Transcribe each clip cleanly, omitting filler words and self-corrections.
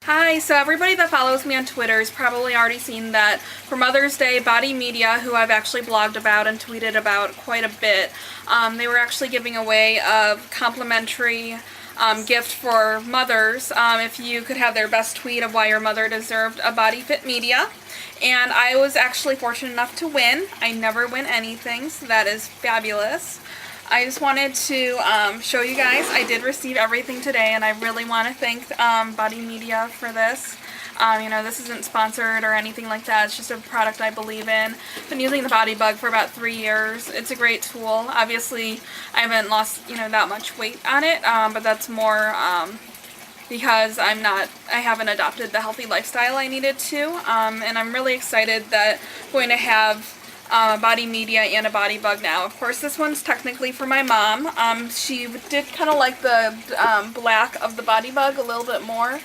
Hi, so everybody that follows me on Twitter has probably already seen that for Mother's Day, BodyMedia, who I've actually blogged about and tweeted about quite a bit, they were actually giving away a complimentary gift for mothers if you could have their best tweet of why your mother deserved a Body Fit Media. And I was actually fortunate enough to win. I never win anything, so that is fabulous. I just wanted to show you guys. I did receive everything today, and I really want to thank BodyMedia for this. You know, this isn't sponsored or anything like that. It's just a product I believe in. I've been using the Bodybugg for about 3 years. It's a great tool. Obviously, I haven't lost, that much weight on it, but that's more because I haven't adopted the healthy lifestyle I needed to. And I'm really excited that I'm going to have a BodyMedia and a Bodybugg now. Of course, this one's technically for my mom. She did kind of like the black of the Bodybugg a little bit more.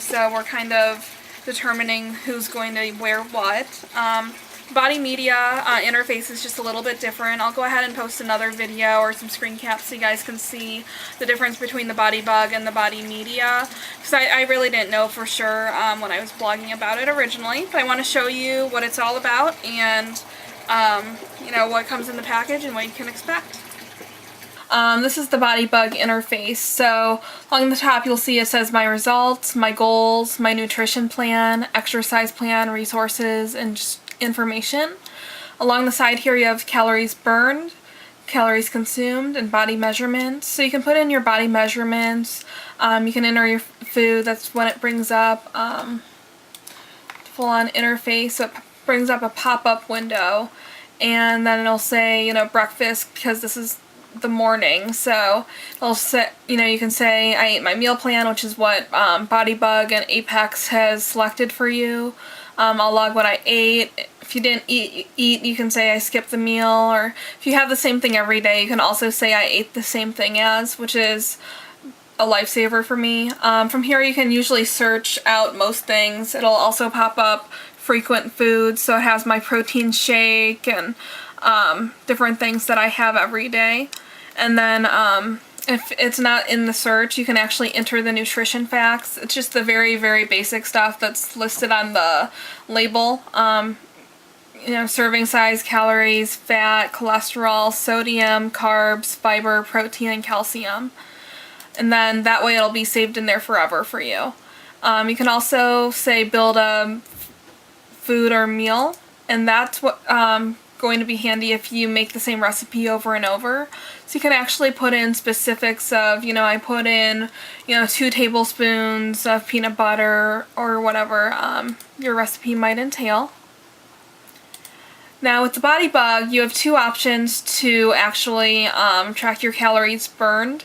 So we're kind of determining who's going to wear what. BodyMedia interface is just a little bit different. I'll go ahead and post another video or some screen caps so you guys can see the difference between the Bodybugg and the BodyMedia. Because I really didn't know for sure when I was blogging about it originally. But I want to show you what it's all about and what comes in the package and what you can expect. This is the Bodybugg interface. So along the top you'll see it says my results, my goals, my nutrition plan, exercise plan, resources, and just information. Along the side here you have calories burned, calories consumed, and body measurements. So you can put in your body measurements, you can enter your food, that's when it brings up full-on interface. So it brings up a pop-up window, and then it'll say, breakfast, because this is the morning. So it'll say, you can say I ate my meal plan, which is what Bodybugg and Apex has selected for you. I'll log what I ate. If you didn't eat, you can say I skipped the meal, or if you have the same thing every day, you can also say I ate the same thing as, which is a lifesaver for me. From here you can usually search out most things. It'll also pop up frequent foods, so it has my protein shake and different things that I have every day. And then if it's not in the search, you can actually enter the nutrition facts. It's just the very, very basic stuff that's listed on the label. Serving size, calories, fat, cholesterol, sodium, carbs, fiber, protein, and calcium. And then that way it'll be saved in there forever for you. You can also say build a food or meal, and that's what going to be handy if you make the same recipe over and over. So you can actually put in specifics of, I put in, 2 tablespoons of peanut butter, or whatever your recipe might entail. Now with the Bodybugg, you have 2 options to actually track your calories burned.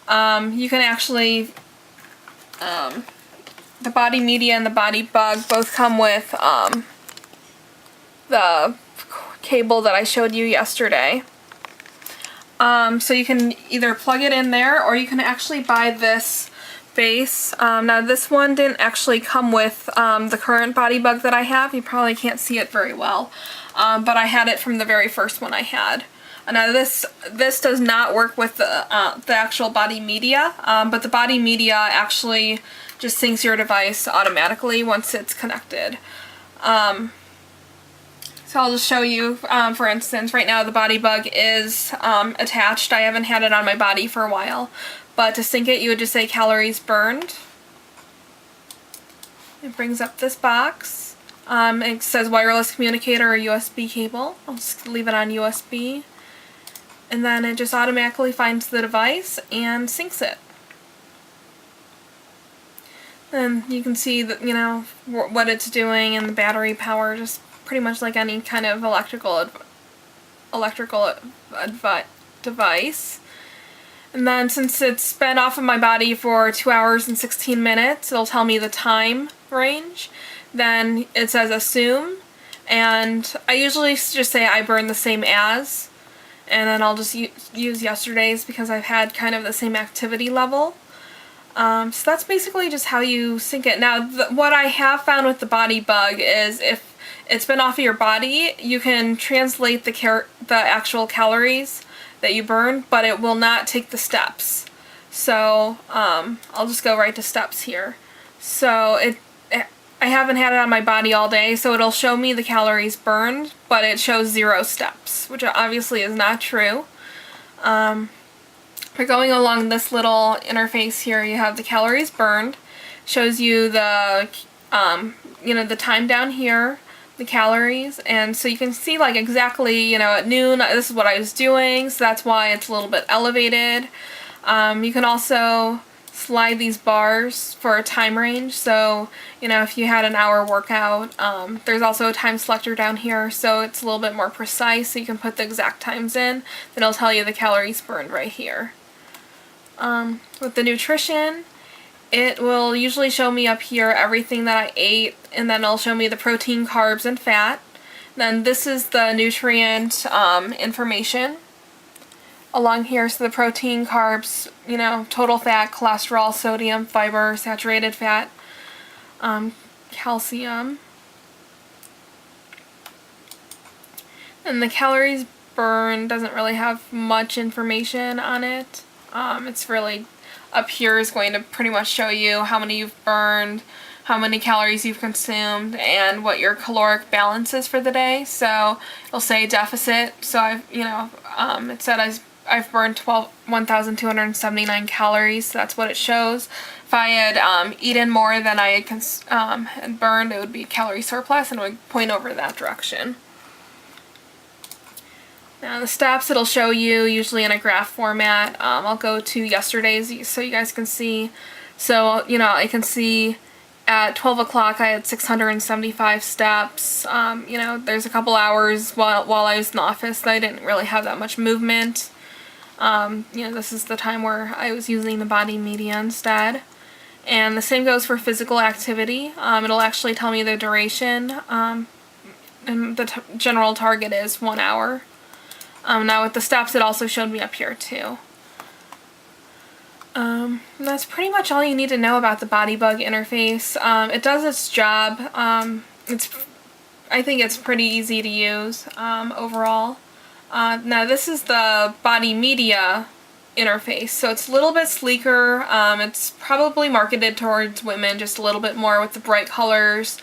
You can actually, the BodyMedia and the Bodybugg both come with the cable that I showed you yesterday. So you can either plug it in there, or you can actually buy this base. Now this one didn't actually come with the current Bodybugg that I have. You probably can't see it very well, but I had it from the very first one I had. Now this does not work with the actual BodyMedia, but the BodyMedia actually just syncs your device automatically once it's connected. So I'll just show you, for instance, right now the Bodybugg is attached. I haven't had it on my body for a while, but to sync it you would just say calories burned. It brings up this box. It says wireless communicator or USB cable. I'll just leave it on USB. And then it just automatically finds the device and syncs it. Then you can see that, what it's doing and the battery power, just pretty much like any kind of electrical device. And then since it's been off of my body for 2 hours and 16 minutes, it'll tell me the time range. Then it says assume, and I usually just say I burn the same as, and then I'll just use yesterday's because I've had kind of the same activity level. So that's basically just how you sync it. Now what I have found with the Bodybugg is if it's been off of your body, you can translate the actual calories that you burn, but it will not take the steps. So I'll just go right to steps here. So I haven't had it on my body all day, so it'll show me the calories burned, but it shows 0 steps, which obviously is not true. We're going along this little interface here. You have the calories burned, shows you the the time down here, the calories, and so you can see like exactly, at noon this is what I was doing, so that's why it's a little bit elevated. You can also slide these bars for a time range, so if you had an hour workout, there's also a time selector down here, so it's a little bit more precise, so you can put the exact times in, then it'll tell you the calories burned right here. With the nutrition, it will usually show me up here everything that I ate, and then it'll show me the protein, carbs, and fat. Then this is the nutrient information along here, so the protein, carbs, total fat, cholesterol, sodium, fiber, saturated fat, calcium. And the calories burned doesn't really have much information on it. It's really up here is going to pretty much show you how many you've burned, how many calories you've consumed, and what your caloric balance is for the day. So it'll say deficit. So it said I've burned 1,279 calories. So that's what it shows. If I had eaten more than I had burned, it would be calorie surplus, and it would point over that direction. Now the steps it'll show you usually in a graph format. I'll go to yesterday's so you guys can see. So I can see at 12 o'clock I had 675 steps. There's a couple hours while I was in the office that I didn't really have that much movement. This is the time where I was using the BodyMedia instead. And the same goes for physical activity. It'll actually tell me the duration, and the general target is 1 hour. Now with the steps, it also showed me up here too. That's pretty much all you need to know about the Bodybugg interface. It does its job. I think it's pretty easy to use overall. Now this is the BodyMedia interface, so it's a little bit sleeker. It's probably marketed towards women just a little bit more with the bright colors.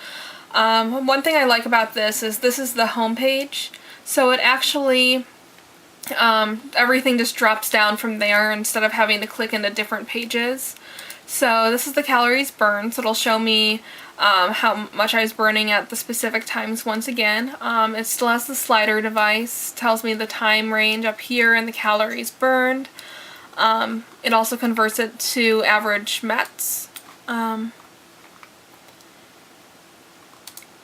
One thing I like about this is the home page, so it actually everything just drops down from there instead of having to click into different pages. So this is the calories burned, so it'll show me how much I was burning at the specific times once again. It still has the slider device, tells me the time range up here and the calories burned. It also converts it to average METs. Then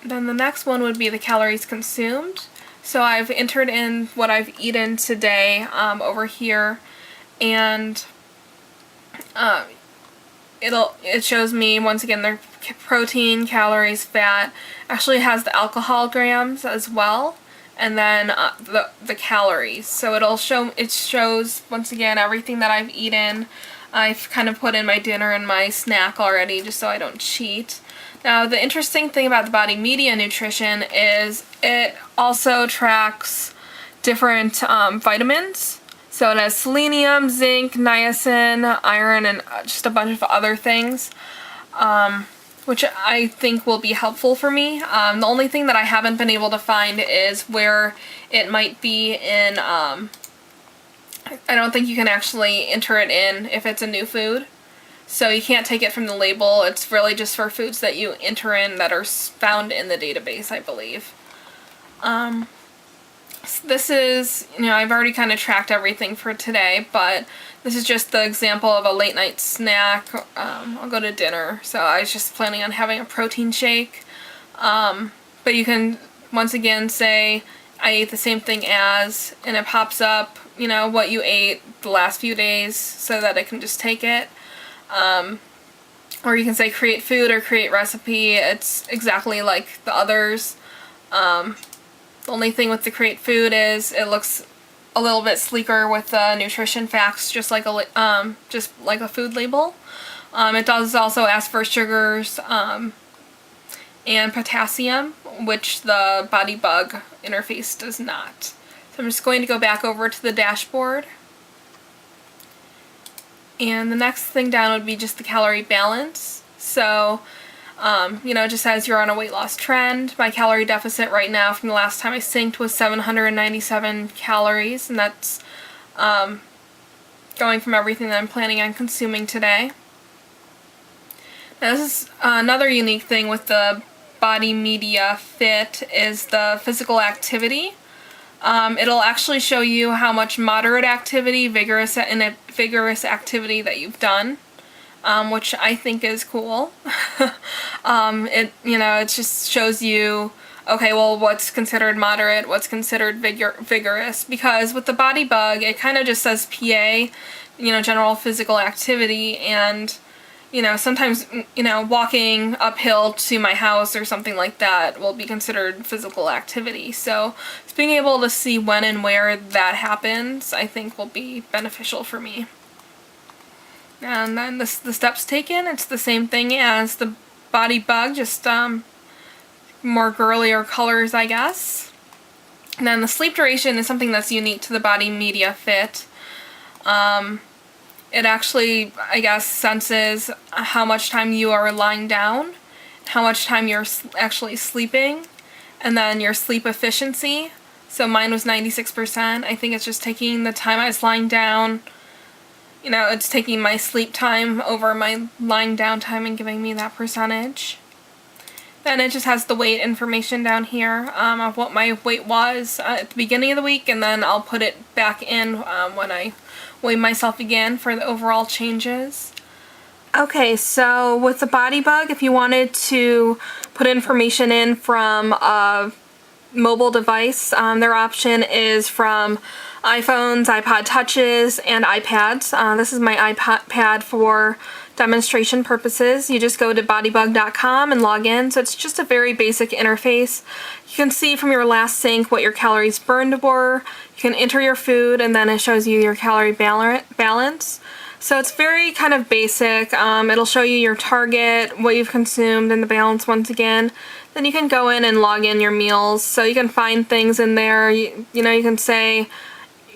the next one would be the calories consumed. So I've entered in what I've eaten today over here, and it shows me once again the protein, calories, fat. Actually has the alcohol grams as well, and then the calories. So it shows once again everything that I've eaten. I've kind of put in my dinner and my snack already just so I don't cheat. Now the interesting thing about the BodyMedia nutrition is it also tracks different vitamins. So it has selenium, zinc, niacin, iron, and just a bunch of other things, which I think will be helpful for me. The only thing that I haven't been able to find is where it might be in, I don't think you can actually enter it in if it's a new food. So you can't take it from the label. It's really just for foods that you enter in that are found in the database, I believe. This is, I've already kind of tracked everything for today, but this is just the example of a late night snack. I'll go to dinner, so I was just planning on having a protein shake. But you can, once again, say, I ate the same thing as, and it pops up, what you ate the last few days so that I can just take it. Or you can say create food or create recipe. It's exactly like the others. The only thing with the create food is it looks a little bit sleeker with the nutrition facts, just like a food label. It does also ask for sugars and potassium, which the Bodybugg interface does not. So I'm just going to go back over to the dashboard. And the next thing down would be just the calorie balance. So, you know, it just says you're on a weight loss trend. My calorie deficit right now from the last time I synced was 797 calories, and that's going from everything that I'm planning on consuming today. Now, this is another unique thing with the BodyMedia Fit is the physical activity. It'll actually show you how much moderate activity, vigorous activity that you've done, which I think is cool. It just shows you, okay, well, what's considered moderate, what's considered vigorous, because with the Bodybugg, it kind of just says PA, general physical activity, and sometimes, walking uphill to my house or something like that will be considered physical activity. So just being able to see when and where that happens, I think will be beneficial for me. And then the steps taken, it's the same thing as the Bodybugg, just more girlier colors, I guess. And then the sleep duration is something that's unique to the BodyMedia Fit. It actually, I guess, senses how much time you are lying down, how much time you're actually sleeping, and then your sleep efficiency. So mine was 96%. I think it's just taking the time I was lying down, it's taking my sleep time over my lying down time and giving me that percentage. Then it just has the weight information down here of what my weight was at the beginning of the week, and then I'll put it back in when I weigh myself again for the overall changes. Okay, so with the Bodybugg, if you wanted to put information in from a mobile device, their option is from iPhones, iPod Touches, and iPads. This is my iPad for demonstration purposes. You just go to bodybugg.com and log in. So it's just a very basic interface. You can see from your last sync what your calories burned were. You can enter your food, and then it shows you your calorie balance. So it's very kind of basic. It'll show you your target, what you've consumed, and the balance once again. Then you can go in and log in your meals. So you can find things in there. You can say,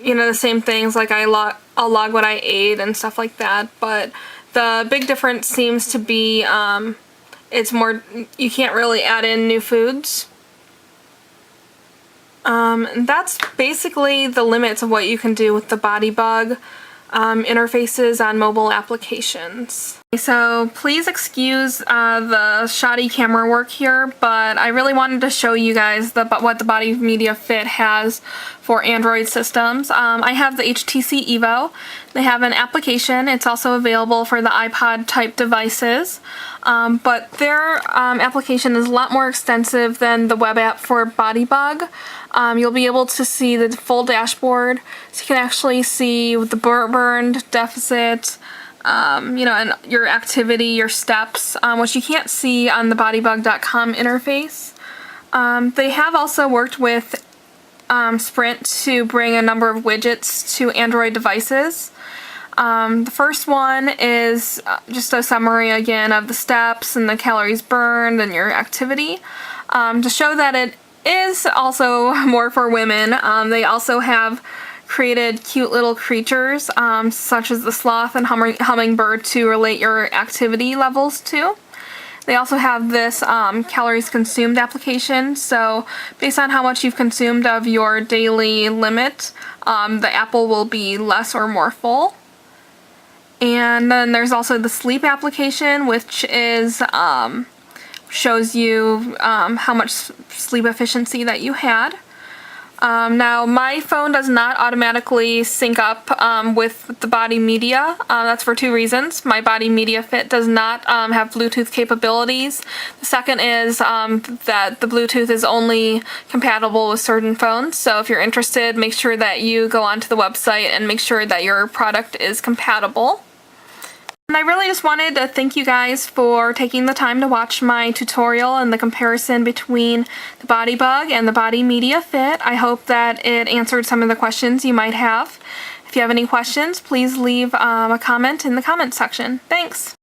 the same things like I'll log what I ate and stuff like that. But the big difference seems to be it's more, you can't really add in new foods. And that's basically the limits of what you can do with the Bodybugg interfaces on mobile applications. So please excuse the shoddy camera work here, but I really wanted to show you guys what the BodyMedia Fit has for Android systems. I have the HTC Evo. They have an application. It's also available for the iPod type devices, but their application is a lot more extensive than the web app for Bodybugg. You'll be able to see the full dashboard, so you can actually see the burned, deficit, and your activity, your steps, which you can't see on the bodybugg.com interface. They have also worked with Sprint to bring a number of widgets to Android devices. The first one is just a summary again of the steps and the calories burned and your activity. To show that it is also more for women, they also have created cute little creatures such as the sloth and hummingbird to relate your activity levels to. They also have this calories consumed application, so based on how much you've consumed of your daily limit, the apple will be less or more full. And then there's also the sleep application, which is shows you how much sleep efficiency that you had. Now, my phone does not automatically sync up with the BodyMedia. That's for two reasons. My BodyMedia Fit does not have Bluetooth capabilities. The second is that the Bluetooth is only compatible with certain phones. So if you're interested, make sure that you go onto the website and make sure that your product is compatible. And I really just wanted to thank you guys for taking the time to watch my tutorial and the comparison between the Bodybugg and the BodyMedia Fit. I hope that it answered some of the questions you might have. If you have any questions, please leave a comment in the comment section. Thanks!